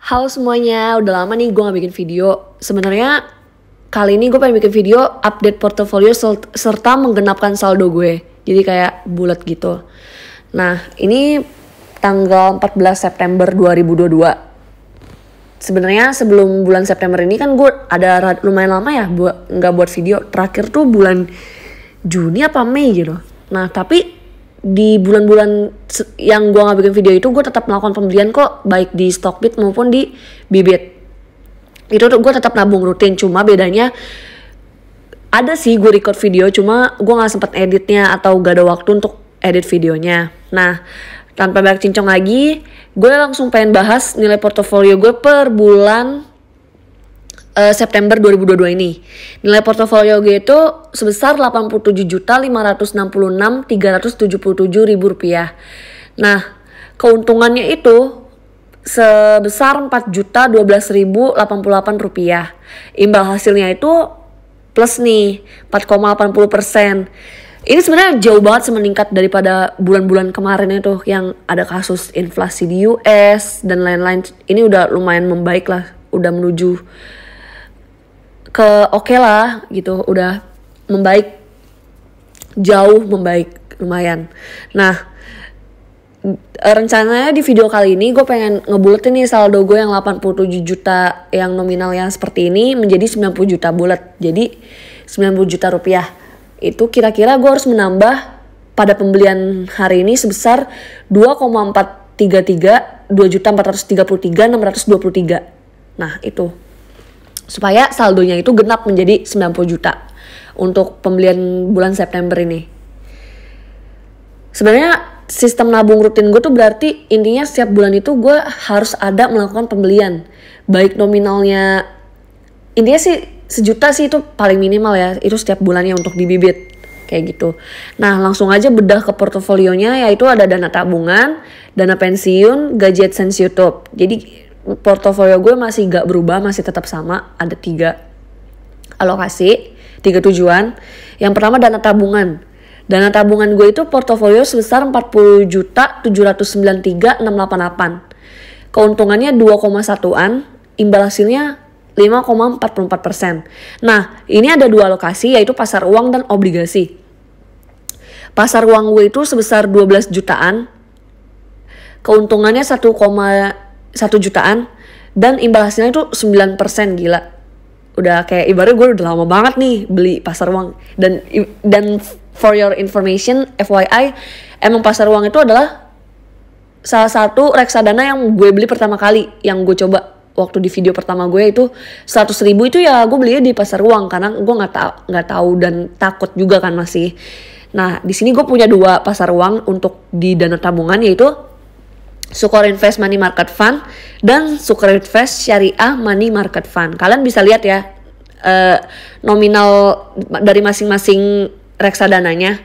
Halo semuanya, udah lama nih gue gak bikin video. Sebenarnya kali ini gue pengen bikin video update portofolio serta menggenapkan saldo gue. Jadi kayak bulat gitu. Nah, ini tanggal 14 September 2022. Sebenarnya sebelum bulan September ini kan gue ada lumayan lama ya nggak buat video. Terakhir tuh bulan Juni apa Mei gitu. Nah, tapi di bulan-bulan yang gue gak bikin video itu gue tetap melakukan pembelian kok, baik di Stockbit maupun di Bibit. Itu tuh gue tetap nabung rutin, cuma bedanya ada sih gue record video, cuma gue gak sempet editnya atau gak ada waktu untuk edit videonya. Nah, tanpa banyak cincong lagi, gue langsung pengen bahas nilai portofolio gue per bulan September 2022 ini. Nilai portofolio gue itu sebesar Rp87.566.377.000 rupiah. Nah, keuntungannya itu sebesar Rp4.012.088 rupiah. Imbal hasilnya itu plus nih 4,80%. Ini sebenarnya jauh banget meningkat daripada bulan-bulan kemarin itu yang ada kasus inflasi di US dan lain-lain. Ini udah lumayan membaik lah, udah menuju ke oke lah gitu, udah membaik, jauh membaik lumayan. Nah, rencananya di video kali ini gue pengen ngebuletin nih saldo gue yang 87 juta yang nominalnya seperti ini menjadi 90 juta bulat. Jadi 90 juta rupiah. Itu kira-kira gue harus menambah pada pembelian hari ini sebesar 2,433 2.433.623. Nah, itu supaya saldonya itu genap menjadi 90 juta untuk pembelian bulan September ini. Sebenarnya sistem nabung rutin gue tuh berarti intinya setiap bulan itu gue harus ada melakukan pembelian. Baik nominalnya, intinya sih 1 juta sih itu paling minimal ya, itu setiap bulannya untuk di Bibit. Kayak gitu. Nah, langsung aja bedah ke portofolionya, yaitu ada dana tabungan, dana pensiun, gaji AdSense YouTube. Jadi portofolio gue masih gak berubah, masih tetap sama. Ada 3 alokasi, 3 tujuan. Yang pertama dana tabungan. Dana tabungan gue itu portofolio sebesar 40.793.688. Keuntungannya 2,1-an, imbal hasilnya 5,44%. Nah, ini ada 2 alokasi, yaitu pasar uang dan obligasi. Pasar uang gue itu sebesar 12 jutaan. Keuntungannya 1 jutaan dan imbal hasilnya itu 9%. Gila, udah kayak ibaratnya gue udah lama banget nih beli pasar uang. Dan for your information, FYI, emang pasar uang itu adalah salah satu reksadana yang gue beli pertama kali, yang gue coba waktu di video pertama gue itu 100.000 itu ya gue belinya di pasar uang karena gue nggak tahu dan takut juga kan masih. Nah, di sini gue punya 2 pasar uang untuk di dana tabungan, yaitu Sukor Invest Money Market Fund dan Sukor Invest Syariah Money Market Fund. Kalian bisa lihat ya nominal dari masing-masing reksadananya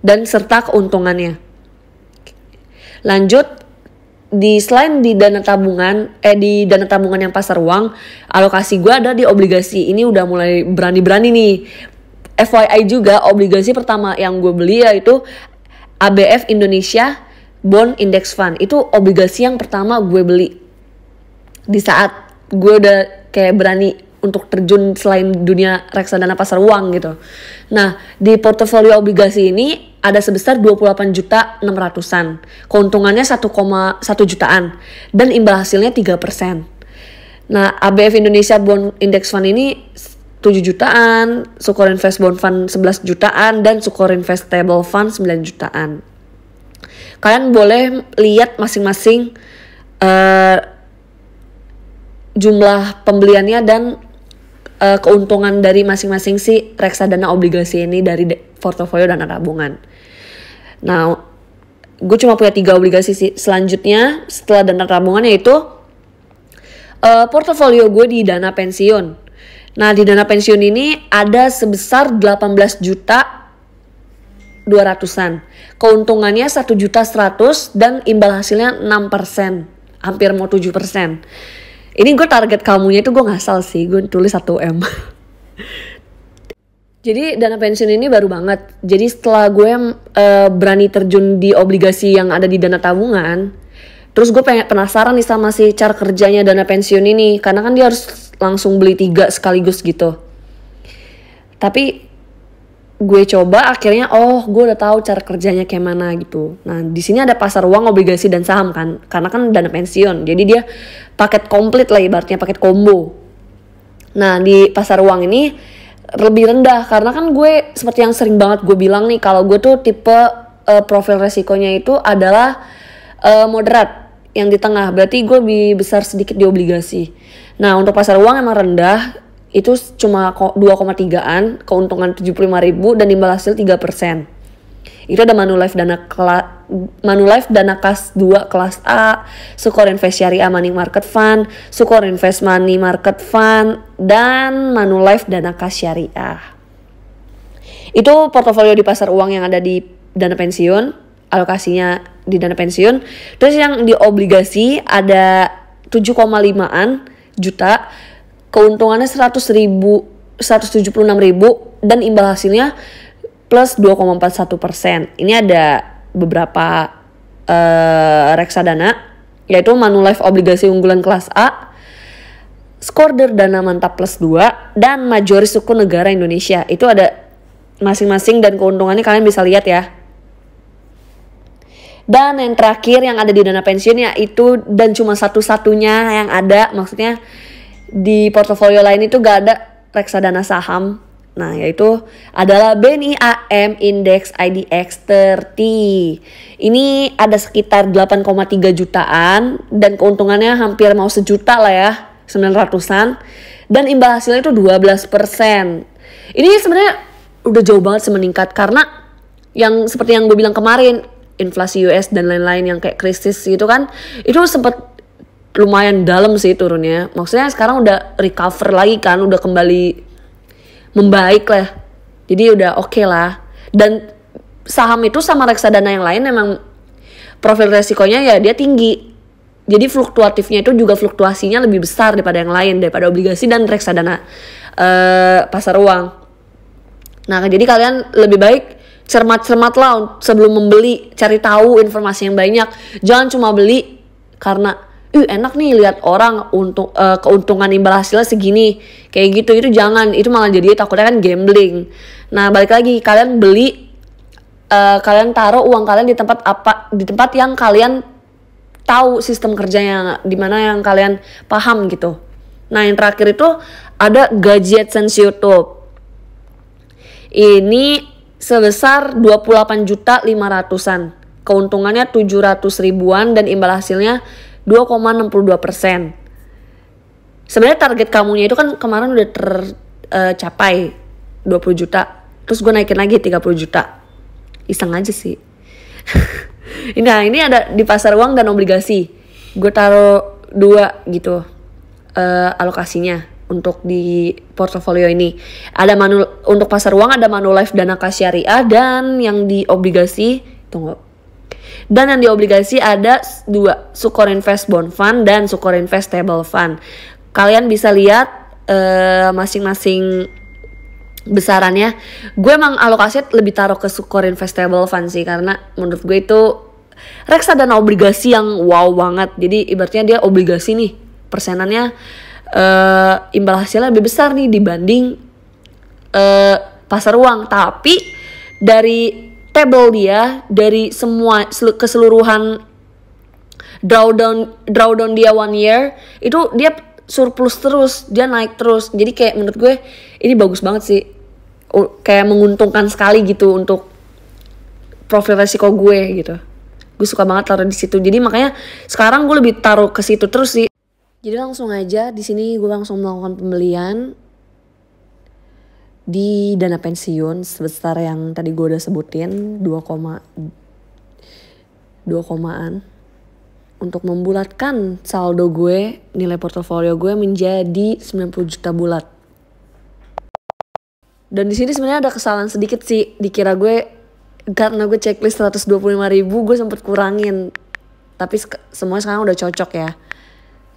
dan serta keuntungannya. Lanjut, selain di dana tabungan yang pasar uang, alokasi gue ada di obligasi. Ini udah mulai berani-berani nih. FYI juga, obligasi pertama yang gue beli yaitu ABF Indonesia Bond Index Fund. Itu obligasi yang pertama gue beli di saat gue udah kayak berani untuk terjun selain dunia reksadana pasar uang gitu. Nah, di portofolio obligasi ini ada sebesar 28.600.000-an. Keuntungannya 1,1 jutaan dan imbal hasilnya 3%. Nah, ABF Indonesia Bond Index Fund ini 7 jutaan, Sukor Invest Bond Fund 11 jutaan dan Sukor Invest Stable Fund 9 jutaan. Kalian boleh lihat masing-masing jumlah pembeliannya dan keuntungan dari masing-masing si reksadana obligasi ini dari portofolio dana tabungan. Nah, gue cuma punya 3 obligasi sih. Selanjutnya setelah dana tabungan yaitu portofolio gue di dana pensiun. Nah, di dana pensiun ini ada sebesar 18.200.000-an. Keuntungannya 1.100.000 dan imbal hasilnya 6%, hampir mau 7%. Ini gue target kamunya itu gue ngasal sih, gue tulis 1M. Jadi dana pensiun ini baru banget. Jadi setelah gue berani terjun di obligasi yang ada di dana tabungan, Terus gue penasaran nih sama si cara kerjanya dana pensiun ini, karena kan dia harus langsung beli 3 sekaligus gitu. Tapi gue coba akhirnya, gue udah tahu cara kerjanya kayak mana gitu. Nah di sini ada pasar uang, obligasi dan saham kan, karena kan dana pensiun. Jadi dia paket komplit lah, ibaratnya paket combo. Nah di pasar uang ini lebih rendah karena kan gue seperti yang sering banget gue bilang nih, kalau gue tuh tipe profil resikonya itu adalah moderat, yang di tengah. Berarti gue lebih besar sedikit di obligasi. Nah untuk pasar uang emang rendah, itu cuma 2,3an, keuntungan 75.000 dan imbal hasil 3%. Itu ada Manulife Dana Kas 2 kelas A, Sukor Invest Syariah Money Market Fund, Sukor Invest Money Market Fund, dan Manulife Dana Kas Syariah. Itu portofolio di pasar uang yang ada di dana pensiun, alokasinya di dana pensiun. Terus yang di obligasi ada 7,5an juta, keuntungannya 176.000 dan imbal hasilnya plus 2,41%. Ini ada beberapa reksadana, yaitu Manulife obligasi unggulan kelas A, Skorder Dana Mantap plus 2, dan Majoris Suku Negara Indonesia. Itu ada masing-masing dan keuntungannya kalian bisa lihat ya. Dan yang terakhir yang ada di dana pensiun yaitu, dan cuma satu-satunya yang ada, maksudnya di portofolio lain itu gak ada reksadana saham. Nah yaitu adalah BNI AM Index IDX 30. Ini ada sekitar 8,3 jutaan dan keuntungannya hampir mau sejuta lah ya, 900-an. Dan imbal hasilnya itu 12%. Ini sebenarnya udah jauh banget meningkat karena yang seperti yang gue bilang kemarin, inflasi US dan lain-lain yang kayak krisis gitu kan, itu sempat lumayan dalam sih turunnya. Maksudnya sekarang udah recover lagi kan, udah kembali membaik lah. Jadi udah oke lah. Dan saham itu sama reksadana yang lain emang profil resikonya ya dia tinggi. Jadi fluktuatifnya itu juga fluktuasinya lebih besar daripada yang lain, daripada obligasi dan reksadana pasar uang. Nah jadi kalian lebih baik cermat-cermat lah sebelum membeli, cari tahu informasi yang banyak. Jangan cuma beli karena enak nih lihat orang untuk keuntungan imbal hasilnya segini, kayak gitu. Itu jangan, itu malah jadi takutnya kan gambling. Nah balik lagi, kalian beli, kalian taruh uang kalian di tempat apa, di tempat yang kalian tahu sistem kerjanya, di mana yang kalian paham gitu. Nah yang terakhir itu ada gaji AdSense YouTube. Ini sebesar 28.500.000-an, keuntungannya 700.000-an dan imbal hasilnya 2,62%. Sebenarnya target kamunya itu kan kemarin udah tercapai 20 juta. Terus gue naikin lagi 30 juta. Iseng aja sih. Nah ini ada di pasar uang dan obligasi. Gue taruh 2 gitu alokasinya untuk di portofolio ini. Ada untuk pasar uang ada Manulife Dana Kas Syariah, dan yang di obligasi Dan yang di obligasi ada 2, Sukor Invest Bond Fund dan Sukor Invest Stable Fund. Kalian bisa lihat masing-masing besarannya. Gue emang alokasinya lebih taruh ke Sukor Invest Stable Fund sih, karena menurut gue itu reksadana obligasi yang wow banget. Jadi ibaratnya dia obligasi nih, persenannya imbal hasilnya lebih besar nih dibanding pasar uang. Tapi dari table dia, dari semua keseluruhan drawdown dia 1 year, itu dia surplus terus, dia naik terus. Jadi kayak menurut gue ini bagus banget sih, kayak menguntungkan sekali gitu untuk profil resiko gue gitu. Gue suka banget taruh di situ. Jadi makanya sekarang gue lebih taruh ke situ terus sih. Jadi langsung aja di sini gue langsung melakukan pembelian di dana pensiun sebesar yang tadi gue udah sebutin 2,an untuk membulatkan saldo gue, nilai portofolio gue menjadi 90 juta bulat. Dan di sini sebenarnya ada kesalahan sedikit sih, dikira gue karena gue checklist 125.000 gue sempet kurangin, tapi semuanya sekarang udah cocok ya.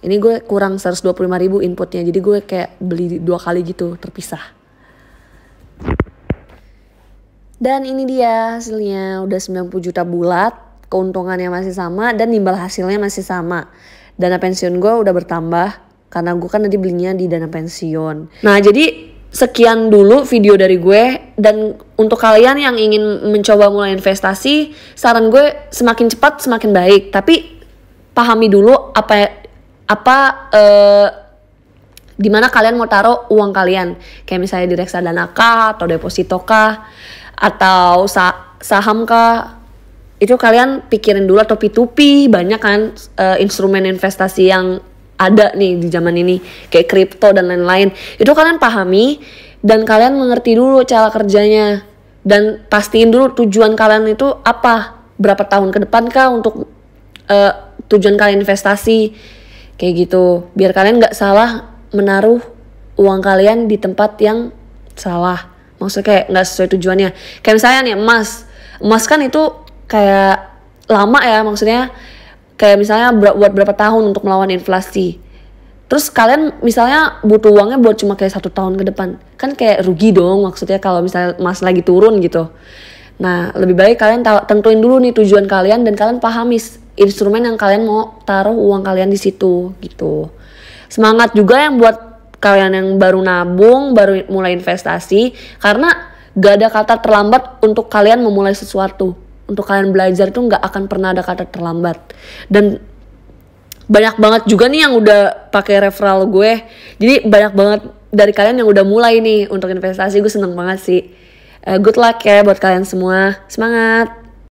Ini gue kurang 125.000 inputnya, jadi gue kayak beli 2 kali gitu terpisah. Dan ini dia hasilnya, udah 90 juta bulat, keuntungannya masih sama dan imbal hasilnya masih sama. Dana pensiun gue udah bertambah karena gue kan tadi belinya di dana pensiun. Nah jadi sekian dulu video dari gue, dan untuk kalian yang ingin mencoba mulai investasi, saran gue semakin cepat semakin baik, tapi pahami dulu di mana kalian mau taruh uang kalian, kayak misalnya di reksadana kah, atau deposito kah, atau saham kah. Itu kalian pikirin dulu, atau P2P, banyak kan instrumen investasi yang ada nih di zaman ini, kayak kripto dan lain-lain. Itu kalian pahami dan kalian mengerti dulu cara kerjanya, dan pastiin dulu tujuan kalian itu apa, berapa tahun ke depan kah untuk tujuan kalian investasi, kayak gitu, biar kalian nggak salah menaruh uang kalian di tempat yang salah, maksudnya kayak nggak sesuai tujuannya. Kayak misalnya nih emas kan itu kayak lama ya, maksudnya kayak misalnya buat berapa tahun untuk melawan inflasi. Terus kalian misalnya butuh uangnya buat cuma kayak 1 tahun ke depan, kan kayak rugi dong, maksudnya kalau misalnya emas lagi turun gitu. Nah lebih baik kalian tentuin dulu nih tujuan kalian, dan kalian pahami instrumen yang kalian mau taruh uang kalian di situ gitu. Semangat juga yang buat kalian yang baru nabung, baru mulai investasi, karena gak ada kata terlambat untuk kalian memulai sesuatu. Untuk kalian belajar itu gak akan pernah ada kata terlambat. Dan banyak banget juga nih yang udah pakai referral gue. Jadi banyak banget dari kalian yang udah mulai nih untuk investasi. Gue seneng banget sih. Good luck ya buat kalian semua. Semangat.